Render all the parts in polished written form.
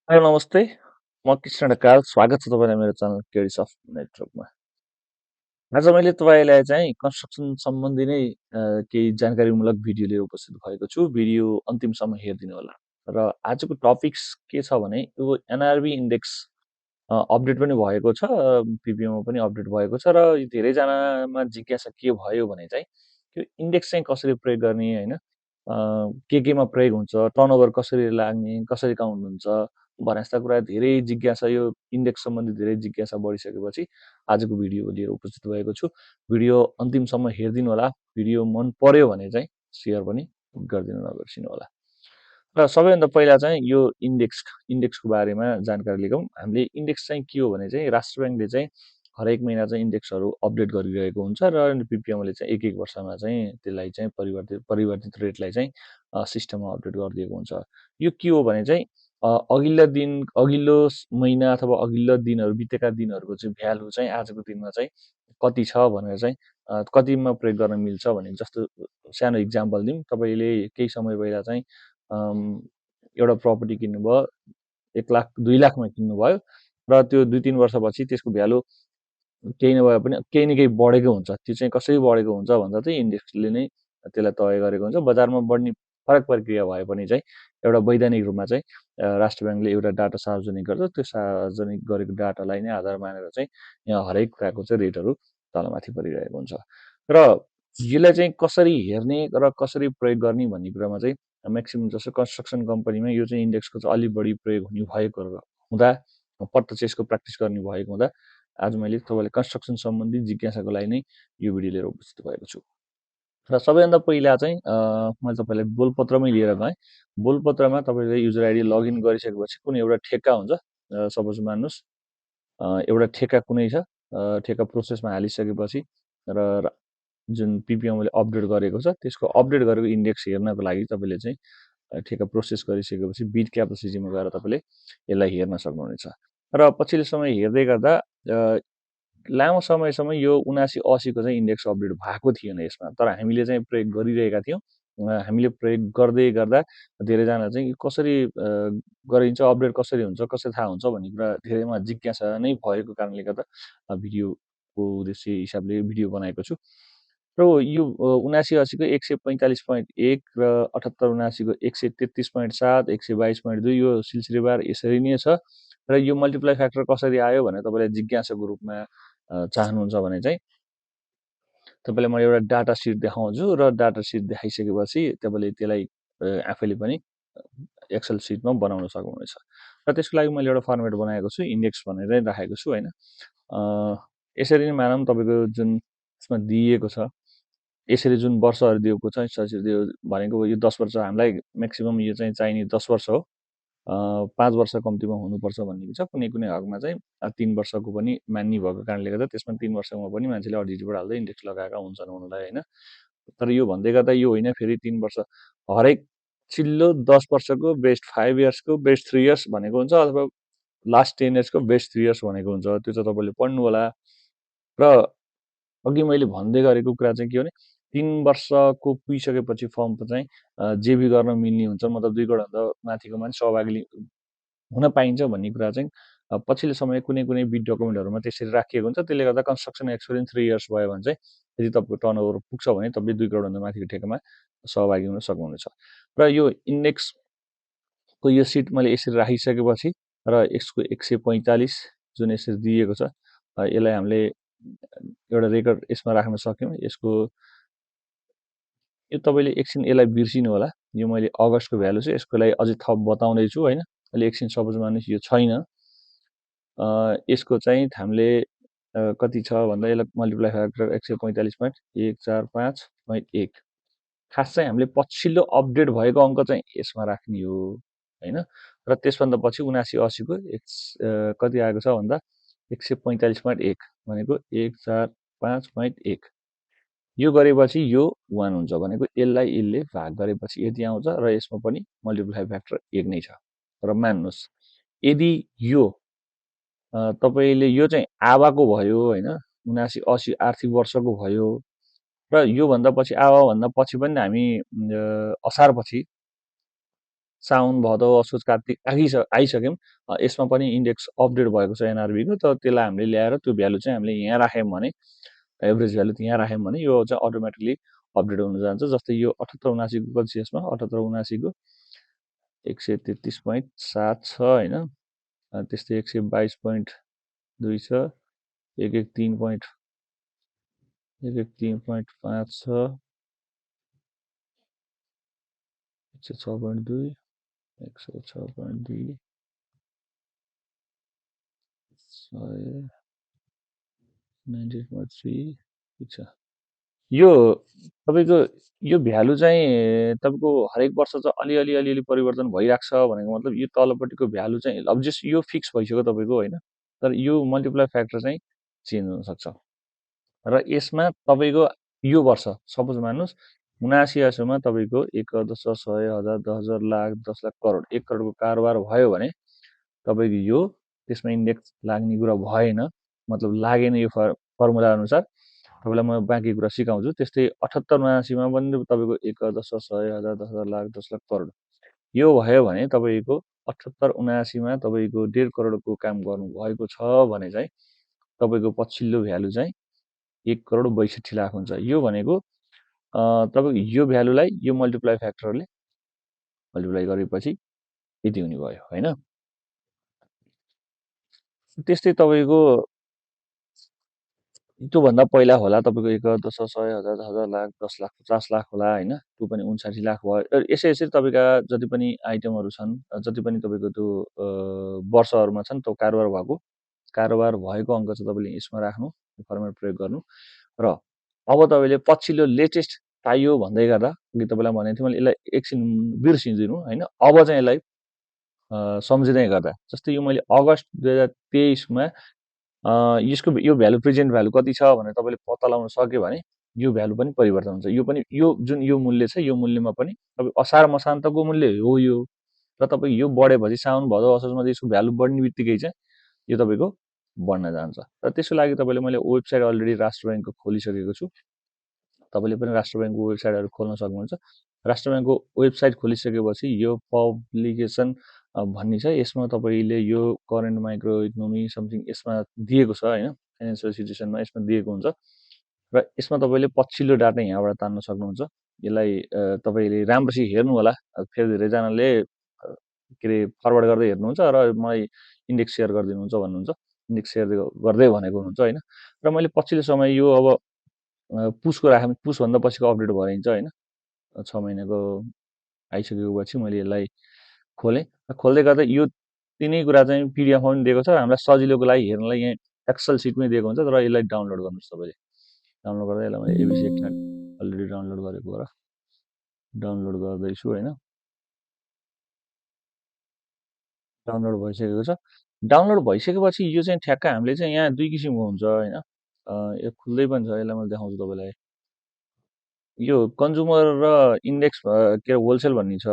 Hello नमस्ते। म कृष्ण ढकाल। स्वागत छ तपाईँलाई मेरो च्यानल क्रेडिट्स अफ नेटवर्कमा। आज मैले तपाईँलाई चाहिँ कन्स्ट्रक्सन सम्बन्धी नै केही जानकारीमूलक भिडियो लिएर उपस्थित भएको छु। भिडियो अन्तिमसम्म हेरिदिनु होला। र आजको टपिक्स के छ भने यो एनआरबी इन्डेक्स अपडेट पनि भएको छ, पिपिओमा पनि अपडेट भएको छ र धेरैजनामा जिज्ञासा के भयो भने चाहिँ त्यो इन्डेक्स चाहिँ कसरी प्रयोग गर्ने होइन, केमा प्रयोग हुन्छ, टर्नओभर कसरी लाग्ने, कसरी काउन्ट हुन्छ भने जस्ता कुरा धेरै जिज्ञासा, यो इन्डेक्स सम्बन्धी धेरै जिज्ञासा बढिसकेपछि आजको भिडियो लिएर उपस्थित भएको छु। भिडियो अन्तिमसम्म हेरिदिनु होला। भिडियो मन पर्यो भने चाहिँ सेयर पनि गरिदिनु नबिर्सिनु होला। र सबैभन्दा पहिला चाहिँ यो इन्डेक्सको बारेमा जानकारी लिगौँ। हामीले इन्डेक्स चाहिँ के हो भने चाहिँ राष्ट्र ब्याङ्कले चाहिँ हरेक महिना चाहिँ इन्डेक्सहरू अपडेट गरिरहेको हुन्छ र पिपिएमले चाहिँ एक वर्षमा चाहिँ त्यसलाई चाहिँ परिवर्तित रेटलाई चाहिँ सिस्टममा अपडेट गरिदिएको हुन्छ। यो के हो भने चाहिँ अघिल्लो महिना अथवा अघिल्लो दिनहरू, बितेका दिनहरूको चाहिँ भ्यालु चाहिँ आजको दिनमा चाहिँ कति छ भनेर चाहिँ कतिमा प्रयोग गर्न मिल्छ भने जस्तो सानो इक्जाम्पल दिउँ। तपाईँले केही समय पहिला चाहिँ एउटा प्रपर्टी किन्नुभयो, 1 लाख 2 लाखमा किन्नुभयो र त्यो 2-3 वर्षपछि त्यसको भ्यालु केही नभए पनि केही न केही बढेको हुन्छ। त्यो चाहिँ कसरी बढेको हुन्छ भन्दा चाहिँ इन्डेक्सले नै त्यसलाई तय गरेको हुन्छ। बजारमा बढ्ने फरक प्रक्रिया भए पनि चाहिँ एउटा वैधानिक रूपमा चाहिँ राष्ट्र ब्याङ्कले एउटा डाटा सार्वजनिक गर्छ। त्यो सार्वजनिक गरेको डाटालाई नै आधार मानेर चाहिँ यहाँ हरेक कुराको चाहिँ रेटहरू तलमाथि परिरहेको हुन्छ। र यसलाई चाहिँ कसरी हेर्ने र कसरी प्रयोग गर्ने भन्ने कुरामा चाहिँ म्याक्सिमम् जस्तो कन्स्ट्रक्सन कम्पनीमा यो चाहिँ इन्डेक्सको चाहिँ अलिक बढी प्रयोग हुने भएको हुँदा, प्रत्यक्ष यसको प्र्याक्टिस गर्ने भएको हुँदा आज मैले तपाईँलाई कन्स्ट्रक्सन सम्बन्धी जिज्ञासाको लागि नै यो भिडियो लिएर उपस्थित भएको छु। र सबैभन्दा पहिला चाहिँ मैले तपाईँलाई बोलपत्रमै लिएर गएँ। बोलपत्रमा तपाईँले युजर आइडी लगइन गरिसकेपछि कुनै एउटा ठेक्का हुन्छ। सपोज मान्नुहोस् एउटा ठेक्का कुनै छ, ठेक्का प्रोसेसमा हालिसकेपछि र जुन पिपिएमले अपडेट गरेको छ त्यसको अपडेट गरेको इन्डेक्स हेर्नको लागि तपाईँले चाहिँ ठेक्का प्रोसेस गरिसकेपछि बिड क्यापासिटीमा गएर तपाईँले यसलाई हेर्न सक्नुहुनेछ। र पछिल्लो समय हेर्दै गर्दा लामो समयसम्म यो 79-80 को चाहिँ इन्डेक्स अपडेट भएको थिएन यसमा, तर हामीले चाहिँ प्रयोग गरिरहेका थियौँ। हामीले प्रयोग गर्दै गर्दा धेरैजना चाहिँ कसरी गरिन्छ, अपडेट कसरी हुन्छ, कसरी थाहा हुन्छ भन्ने कुरा धेरैमा जिज्ञासा नै भएको कारणले गर्दा भिडियोको उद्देश्य हिसाबले भिडियो बनाएको छु। र यो 79-80 को 145.1 र 78-79 को 133.7, 122.2 यो सिलसिलेवार यसरी नै छ। र यो मल्टिप्लाई फ्याक्टर कसरी आयो भने तपाईँलाई जिज्ञासाको रूपमा चाहनुहुन्छ भने चाहिँ तपाईँलाई म एउटा डाटा सिट देखाउँछु र डाटा सिट देखाइसकेपछि तपाईँले त्यसलाई आफैले पनि एक्सेल सिटमा बनाउन सक्नुहुनेछ। र त्यसको लागि मैले एउटा फर्मेट बनाएको छु, इन्डेक्स भनेर राखेको छु होइन। यसरी नै मानौँ तपाईँको जुन यसमा दिएको छ, यसरी जुन वर्षहरू दिएको छ त्यो भनेको यो 10 वर्ष हामीलाई म्याक्सिमम् यो चाहिँ चाहिने 10 वर्ष हो। 5 वर्ष कम्तीमा हुनुपर्छ भन्ने छ। कुनै कुनै हकमा चाहिँ 3 वर्षको पनि मान्ने भएको कारणले गर्दा त्यसमा 3 वर्षमा पनि मान्छेले अडिटिबाट हाल्दै इन्डेक्स लगाएका हुन्छन् हुनलाई होइन। तर यो भन्दै गर्दा यो होइन, फेरि 3 वर्ष हरेक चिल्लो 10 वर्षको बेस्ट 5 इयर्सको बेस्ट 3 इयर्स भनेको हुन्छ, अथवा लास्ट 10 इयर्सको बेस्ट 3 इयर्स भनेको हुन्छ। त्यो चाहिँ तपाईँले पढ्नु होला। र अघि मैले भन्दै गरेको कुरा चाहिँ के हो भने 3 वर्षको पुगिसकेपछि फर्म चाहिँ जेबी गर्न मिल्ने हुन्छ, मतलब 2 करोडभन्दा माथिको मान्छे सहभागी हुन पाइन्छ भन्ने कुरा चाहिँ पछिल्लो समय कुनै कुनै बिड डकुमेन्टहरूमा त्यसरी राखिएको हुन्छ। त्यसले गर्दा कन्स्ट्रक्सन एक्सपिरियन्स 3 इयर्स भयो भने चाहिँ यदि तपाईँको टर्नओभर पुग्छ भने तपाईँ 2 करोडभन्दा माथिको ठेक्कामा सहभागी हुन सक्नुहुनेछ। र यो इन्डेक्सको यो सिट मैले यसरी राखिसकेपछि र यसको 145 जुन यसरी दिएको छ, यसलाई हामीले एउटा रेकर्ड यसमा राख्न सक्यौँ। यो तपाईँले एकछिन यसलाई बिर्सिनु होला। यो मैले अगस्तको भ्यालु छ, यसको लागि अझै थप बताउँदैछु होइन। अहिले एकछिन सपोज मान्नुहोस् यो छैन, यसको चाहिँ हामीले कति छ भन्दा यसलाई मल्टिप्लाई फ्याक्टर 145.145.1 खास चाहिँ हामीले पछिल्लो अपडेट भएको अङ्क चाहिँ यसमा राख्ने हो होइन। र त्यसभन्दा पछि 79-80 को कति आएको छ भन्दा 145.1 भनेको 145.1 यो गरेपछि यो 1 हुन्छ भनेको यसले भाग गरेपछि यति आउँछ र यसमा पनि मल्टिप्लाई फ्याक्टर 1 नै छ। र मान्नुहोस् यदि यो तपाईँले यो चाहिँ आवाको भयो होइन, 79-80 आर्थिक वर्षको भयो र योभन्दा पछि आवाभन्दा पछि पनि हामी असारपछि साउन भदौ असोज कार्तिक आइसक्यौँ। यसमा पनि इन्डेक्स अपडेट भएको छ NRB को, तर त्यसलाई हामीले ल्याएर त्यो भ्यालु चाहिँ हामीले यहाँ राख्यौँ भने, एभरेज भ्यालु यहाँ राख्यौँ भने यो चाहिँ अटोमेटिकली अपडेट हुन जान्छ। जस्तै यो 78 79 को कति छ यसमा, 78 79 को 133.7 छ होइन, त्यस्तै 122.2 छ, 113.5 छ, 106.2, 106.2, 98.3 ठिक छ। यो तपाईँको यो भ्यालु चाहिँ तपाईँको हरेक वर्ष चाहिँ अलिअलि अलिअलि परिवर्तन भइरहेको छ भनेको मतलब यो तलपट्टिको भ्यालु चाहिँ अब जस्ट यो फिक्स भइसक्यो तपाईँको होइन, तर यो मल्टिप्लाई फ्याक्टर चाहिँ चेन्ज हुनसक्छ। र यसमा तपाईँको यो वर्ष सपोज मान्नुहोस् 79 तपाईँको 1 10 100 1000 10,000 लाख 10 लाख करोड 1 करोडको कारोबार भयो भने तपाईँको यो त्यसमा इन्डेक्स लाग्ने कुरा भएन, मतलब लागेन यो फर्मुला अनुसार। तपाईँलाई म बाँकी कुरा सिकाउँछु। त्यस्तै 78 79 पनि तपाईँको 1 10 100 1000 10,000 लाख 10 लाख करोड यो भयो भने तपाईँको 78 79 तपाईँको 1.5 करोडको काम गर्नुभएको छ भने चाहिँ तपाईँको पछिल्लो भ्यालु चाहिँ 1 करोड 62 लाख हुन्छ। यो भनेको तपाईँको यो भ्यालुलाई यो मल्टिप्लाई फ्याक्टरले मल्टिप्लाई गरेपछि यति हुने भयो होइन। त्यस्तै तपाईँको त्योभन्दा पहिला होला तपाईँको 1 10 100 1000 1000 लाख 10 लाख 50 लाख होला होइन, त्यो पनि 59 लाख भयो। यसरी तपाईँका जति पनि आइटमहरू छन्, जति पनि तपाईँको त्यो वर्षहरूमा छन्, त्यो कारोबार भएको अङ्क चाहिँ तपाईँले यसमा राख्नु, फर्मुला प्रयोग गर्नु। र अब तपाईँले पछिल्लो लेटेस्ट चाहियो भन्दै गर्दा अघि तपाईँलाई भनेको थिएँ मैले, यसलाई एकछिन बिर्सिदिनु होइन। अब चाहिँ यसलाई सम्झिँदै गर्दा जस्तै यो मैले अगस्त 2023 यसको यो भ्यालु प्रेजेन्ट भ्यालु कति छ भनेर तपाईँले पत्ता लगाउन सक्यो भने यो भ्यालु पनि परिवर्तन हुन्छ। यो पनि यो जुन यो मूल्य छ यो मूल्यमा पनि तपाईँ असार मसान्तको मूल्य हो यो, र तपाईँ यो बढेपछि साउन भदौ असोजमा यसको भ्यालु बढ्ने बित्तिकै चाहिँ यो तपाईँको बढ्न जान्छ। र त्यसको लागि तपाईँले मैले वेबसाइट अलरेडी राष्ट्र ब्याङ्कको खोलिसकेको छु, तपाईँले पनि राष्ट्र ब्याङ्कको वेबसाइटहरू खोल्न सक्नुहुन्छ। राष्ट्र ब्याङ्कको वेबसाइट खोलिसकेपछि यो पब्लिकेसन भन्ने छ, यसमा तपाईँले यो करेन्ट माइक्रो इकोनोमी समथिङ यसमा दिएको छ होइन, फाइनेन्सियल सिचुएसनमा यसमा दिएको हुन्छ। र यसमा तपाईँले पछिल्लो डाटा यहाँबाट तान्न सक्नुहुन्छ। यसलाई तपाईँले राम्रोसित हेर्नु होला, फेरि धेरैजनाले के अरे फरवर्ड गर्दै हेर्नुहुन्छ र मलाई इन्डेक्स सेयर गरिदिनुहुन्छ भन्नुहुन्छ, इन्डेक्स सेयर गर्दै भनेको हुनुहुन्छ होइन। र मैले पछिल्लो समय यो अब पुसको राखेँ, पुसभन्दा पछिको अपडेट भइन्छ होइन, 6 महिनाको आइसकेको पछि मैले यसलाई खोलेँ। खोल्दै गर्दा यो तिनै कुरा चाहिँ पिडिएफमा पनि दिएको छ, हामीलाई सजिलोको लागि हेर्नलाई यहाँ एक्सेल सिटमै दिएको हुन्छ। तर यसलाई डाउनलोड गर्नुहोस् तपाईँले, डाउनलोड गर्दा यसलाई मैले एबिसी एक्सएल अलरेडी डाउनलोड गरेको हो र डाउनलोड गर्दैछु होइन। डाउनलोड भइसकेको छ। डाउनलोड भइसकेपछि यो चाहिँ ठ्याक्क हामीले चाहिँ यहाँ दुई किसिमको हुन्छ होइन, यो खुल्दै पनि छ, यसलाई मैले देखाउँछु तपाईँलाई। यो कन्ज्युमर र इन्डेक्स के होलसेल भन्ने छ।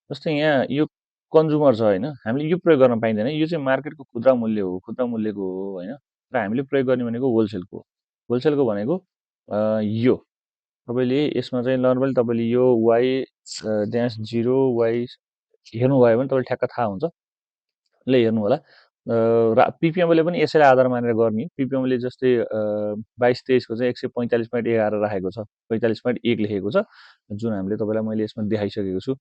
जस्तै यहाँ यो कन्ज्युमर छ होइन, हामीले यो प्रयोग गर्न पाइँदैन, यो चाहिँ मार्केटको खुद्रा मूल्यको हो होइन। र हामीले प्रयोग गर्ने भनेको होलसेलको भनेको यो तपाईँले यसमा चाहिँ नर्मली तपाईँले यो वाइ -0 वाइ हेर्नुभयो भने तपाईँले ठ्याक्क थाहा हुन्छ, ल हेर्नु होला। पिपिएमले पनि यसैलाई आधार मानेर गर्ने। पिपिएमले जस्तै 22-23 को चाहिँ 145.11 राखेको छ, 45.1 लेखेको छ, जुन हामीले तपाईँलाई मैले यसमा देखाइसकेको छु।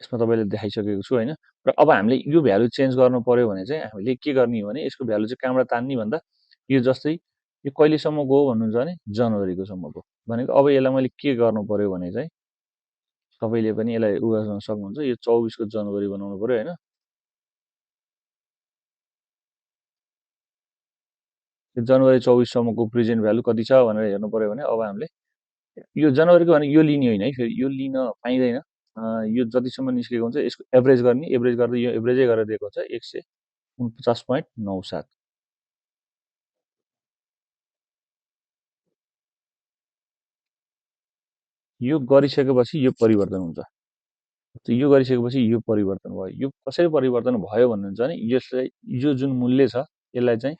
यसमा तपाईँले देखाइसकेको छु होइन। र अब हामीले यो भ्यालु चेन्ज गर्नु पर्यो भने चाहिँ हामीले के गर्ने हो भने यसको भ्यालु चाहिँ कहाँबाट तान्ने भन्दा यो जस्तै यो कहिलेसम्मको हो भन्नुहुन्छ भने जनवरीको सम्मको भनेको। अब यसलाई मैले के गर्नु पर्यो भने चाहिँ तपाईँले पनि यसलाई उ गर्न सक्नुहुन्छ, यो 24 को जनवरी बनाउनु पर्यो होइन। जनवरी 24 सम्मको प्रेजेन्ट भ्यालु कति छ भनेर हेर्नु पर्यो भने अब हामीले यो जनवरीको भने यो लिने होइन है, फेरि यो लिन पाइँदैन। यो जतिसम्म निस्केको हुन्छ यसको एभरेज गर्ने, एभरेज गर्दा यो एभरेजै गरेर दिएको हुन्छ 149.97। यो गरिसकेपछि यो परिवर्तन हुन्छ, यो गरिसकेपछि यो परिवर्तन भयो। यो कसरी परिवर्तन भयो भन्नुहुन्छ भने यसलाई यो जुन मूल्य छ यसलाई चाहिँ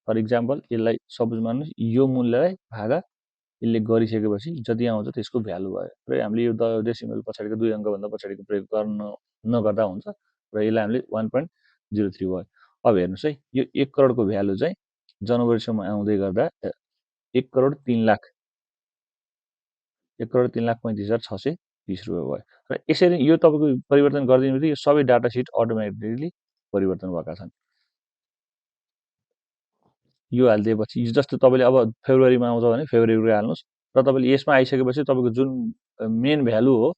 फर इक्जाम्पल यसलाई सपोज मान्नुहोस् यो मूल्यलाई भागा यसले गरिसकेपछि जति आउँछ त्यसको भ्यालु भयो र हामीले यो डेसिमल पछाडिको 2 अङ्कभन्दा पछाडिको प्रयोग गर्न नगर्दा हुन्छ र यसलाई हामीले 1.03 भयो। अब हेर्नुहोस् है, यो 1 करोडको भ्यालु चाहिँ जनवरीसम्म आउँदै गर्दा 1 करोड 3 लाख 1,03,35,630 रुपियाँ भयो र यसरी यो तपाईँको परिवर्तन गरिदिनु बित्तिकै यो सबै डाटा सिट अटोमेटिकली परिवर्तन भएका छन्। यो हालिदिएपछि जस्तो तपाईँले अब फेब्रुअरीमा आउँछ भने फेब्रुअरी हाल्नुहोस् र तपाईँले यसमा आइसकेपछि तपाईँको जुन मेन भ्यालु हो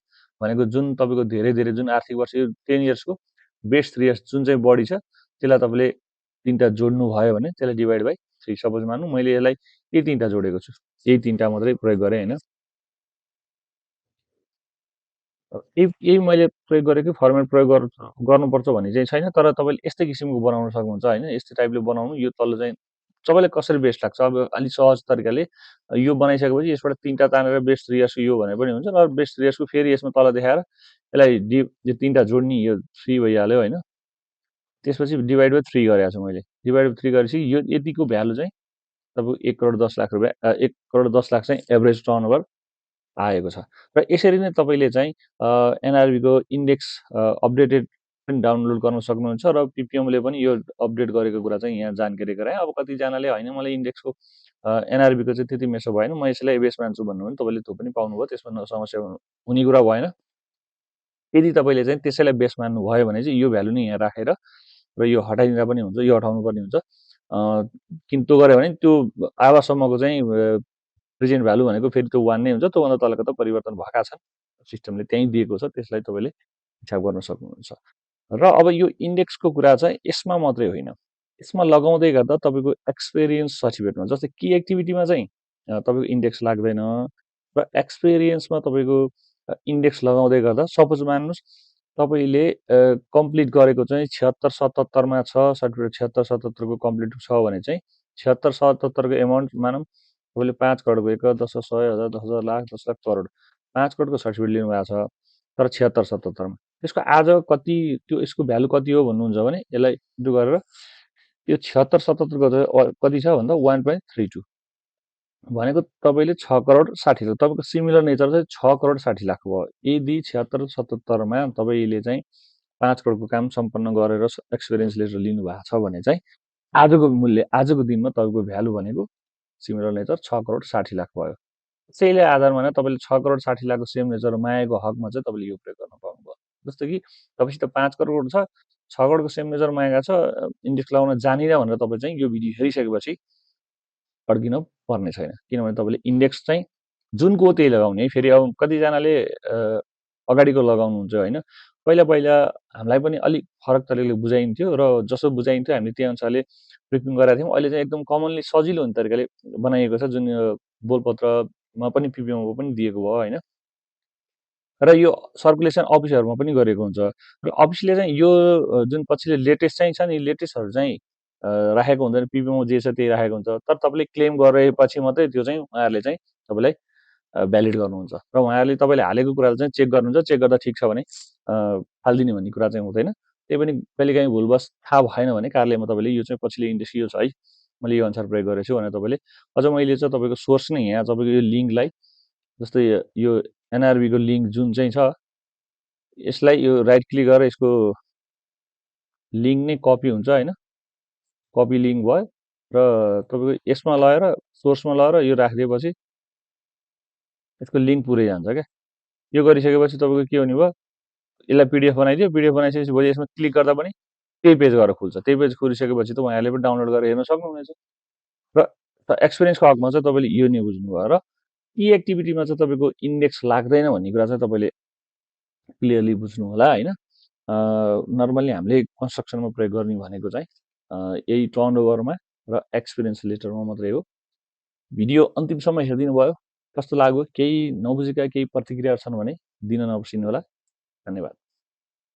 भनेको जुन तपाईँको धेरै धेरै जुन आर्थिक वर्ष यो 10 इयर्सको बेस्ट 3 इयर्स जुन चाहिँ बढी छ त्यसलाई तपाईँले तिनवटा जोड्नु भयो भने त्यसलाई डिभाइड बाई 3 सपोज मानौँ मैले यसलाई यही तिनवटा जोडेको छु, यही तिनवटा मात्रै प्रयोग गरेँ होइन। यही मैले प्रयोग गरेको फर्मेट प्रयोग गर्नुपर्छ भन्ने चाहिँ छैन, तर तपाईँले यस्तै किसिमको बनाउन सक्नुहुन्छ होइन। यस्तै टाइपले बनाउनु, यो तल चाहिँ तपाईँलाई कसरी बेस्ट लाग्छ अब अलिक सहज तरिकाले यो बनाइसकेपछि यसबाट तिनवटा तानेर बेस्ट 3 इयर्सको यो भने पनि हुन्छ र बेस्ट 3 इयर्सको फेरि यसमा तल देखाएर यसलाई यो तिनवटा जोड्ने यो 3 भइहाल्यो होइन। त्यसपछि डिभाइड बाई 3 गरेको छु मैले, डिभाइड बाई 3 गरेपछि यो यतिको भ्यालु चाहिँ तपाईँको 1 करोड 10 लाख रुपियाँ 1 करोड 10 लाख चाहिँ एभरेज टर्नओभर आएको छ र यसरी नै तपाईँले चाहिँ एनआरबीको इन्डेक्स अपडेटेड पनि डाउनलोड गर्न सक्नुहुन्छ र पिपिएमले पनि यो अपडेट गरेको कुरा चाहिँ यहाँ जानकारी गराएँ। अब कतिजनाले होइन मलाई इन्डेक्सको एनआरबीको चाहिँ त्यति मेसो भएन, म यसलाई बेस मान्छु भन्नु भने तपाईँले त्यो पनि पाउनुभयो, त्यसमा समस्या हुने कुरा भएन। यदि तपाईँले चाहिँ त्यसैलाई बेस मान्नु भयो भने चाहिँ यो भ्यालु नै यहाँ राखेर र यो हटाइदिँदा पनि हुन्छ, यो हटाउनु पर्ने हुन्छ। किन त्यो गऱ्यो भने त्यो आवासम्मको चाहिँ प्रेजेन्ट भ्यालु भनेको फेरि त्यो 1 नै हुन्छ, त्योभन्दा तलको त परिवर्तन भएका छन्, सिस्टमले त्यहीँ दिएको छ, त्यसलाई तपाईँले हिसाब गर्न सक्नुहुन्छ। र अब यो इन्डेक्सको कुरा चाहिँ यसमा मात्रै होइन, यसमा लगाउँदै गर्दा तपाईँको एक्सपिरियन्स सर्टिफिकेटमा जस्तै के एक्टिभिटीमा चाहिँ तपाईँको इन्डेक्स लाग्दैन र एक्सपिरियन्समा तपाईँको इन्डेक्स लगाउँदै गर्दा सपोज मान्नुहोस् तपाईँले कम्प्लिट गरेको चाहिँ 76-77मा छ सर्टिफिकेट, 76-77को कम्प्लिट छ भने चाहिँ 76-77को एमाउन्ट मानौँ तपाईँले 5 करोडको 1, 10, 100, 1000, 10,000, लाख 10 लाख करोड 5 करोडको सर्टिफिकेट लिनुभएको छ तर 76-77मा त्यसको आज कति त्यो यसको भ्यालु कति हो भन्नुहुन्छ भने यसलाई इन्टु गरेर यो 76-77को कति छ भन्दा 1.32 भनेको तपाईँले 6 करोड 60 लाख तपाईँको सिमिलर नेचर चाहिँ 6 करोड 60 लाख भयो। यदि 76-77मा तपाईँले चाहिँ 5 करोडको काम सम्पन्न गरेर एक्सपिरियन्स लेटर लिनु भएको छ भने चाहिँ आजको मूल्य आजको दिनमा तपाईँको भ्यालु भनेको सिमिलर नेचर 6 करोड 60 लाख भयो। त्यसैले आधार मानेर तपाईँले 6 करोड 60 लाखको सेम नेचर मागेको हकमा चाहिँ तपाईँले यो प्रयोग गर्न पाउनुभयो। जस्तो कि तपाईँसित 5 करोड छ, 6 करोडको सेम नेचर मागेको छ, इन्डेक्स लगाउन जानिन भनेर तपाईँ चाहिँ यो भिडियो हेरिसकेपछि अड्किन पर्ने छैन, किनभने तपाईँले इन्डेक्स चाहिँ जुनको त्यही लगाउने है। फेरि अब कतिजनाले अगाडिको लगाउनुहुन्छ होइन, पहिला पहिला हामीलाई पनि अलिक फरक तरिकाले बुझाइन्थ्यो र जसो बुझाइन्थ्यो हामीले त्यही अनुसारले प्रिपिङ गरेका थियौँ। अहिले चाहिँ एकदम कमनली सजिलो हुने तरिकाले बनाइएको छ, जुन बोलपत्रमा पनि पिपिएममा पनि दिएको भयो होइन। र यो सर्कुलेसन अफिसहरूमा पनि गरेको हुन्छ र अफिसले चाहिँ यो जुन पछिल्लो लेटेस्ट चाहिँ छ नि लेटेस्टहरू चाहिँ राखेको हुँदैन, पिपिएममा जे छ त्यही राखेको हुन्छ। तर तपाईँले क्लेम गरेपछि मात्रै त्यो चाहिँ उहाँहरूले चाहिँ तपाईँलाई भ्यालिड गर्नुहुन्छ र उहाँहरूले तपाईँले हालेको कुराहरू चाहिँ चेक गर्नुहुन्छ, चेक गर्दा ठिक छ भने फालिदिने भन्ने कुरा चाहिँ हुँदैन। त्यही पनि कहिलेकाहीँ भुलवश थाहा भएन भने कार्यालयमा तपाईँले यो चाहिँ पछिल्लो इन्डेक्स यो छ है, मैले यो अनुसार प्रयोग गरेको छु भनेर तपाईँले अझ मैले चाहिँ तपाईँको सोर्स नै यहाँ तपाईँको यो लिङ्कलाई जस्तै यो एनआरबीको लिङ्क जुन चाहिँ छ यसलाई यो राइट क्लिक गरेर यसको लिङ्क नै कपी हुन्छ होइन, कपी लिङ्क भयो र तपाईँको यसमा लगेर सोर्समा लगेर यो राखिदिएपछि यसको लिङ्क पुरै जान्छ क्या। यो गरिसकेपछि तपाईँको के हुने भयो, यसलाई पिडिएफ बनाइदियो, पिडिएफ बनाइसकेपछि भोलि यसमा क्लिक गर्दा पनि त्यही पेज गएर खुल्छ। त्यही पेज खुलिसकेपछि त उहाँहरूले पनि डाउनलोड गरेर हेर्न सक्नुहुनेछ र एक्सपिरियन्सको हकमा चाहिँ तपाईँले यो नै बुझ्नुभयो र यी एक्टिभिटीमा चाहिँ तपाईँको इन्डेक्स लाग्दैन भन्ने कुरा चाहिँ तपाईँले क्लियरली बुझ्नु होला होइन। नर्मल्ली हामीले कन्स्ट्रक्सनमा प्रयोग गर्ने भनेको चाहिँ यही टर्नओभरमा र एक्सपिरियन्स लेटरमा मात्रै हो। भिडियो अन्तिमसम्म हेरिदिनु भयो, कस्तो लाग्यो, केही नबुझेका केही प्रतिक्रियाहरू छन् भने दिन नबिर्सिनु होला। धन्यवाद।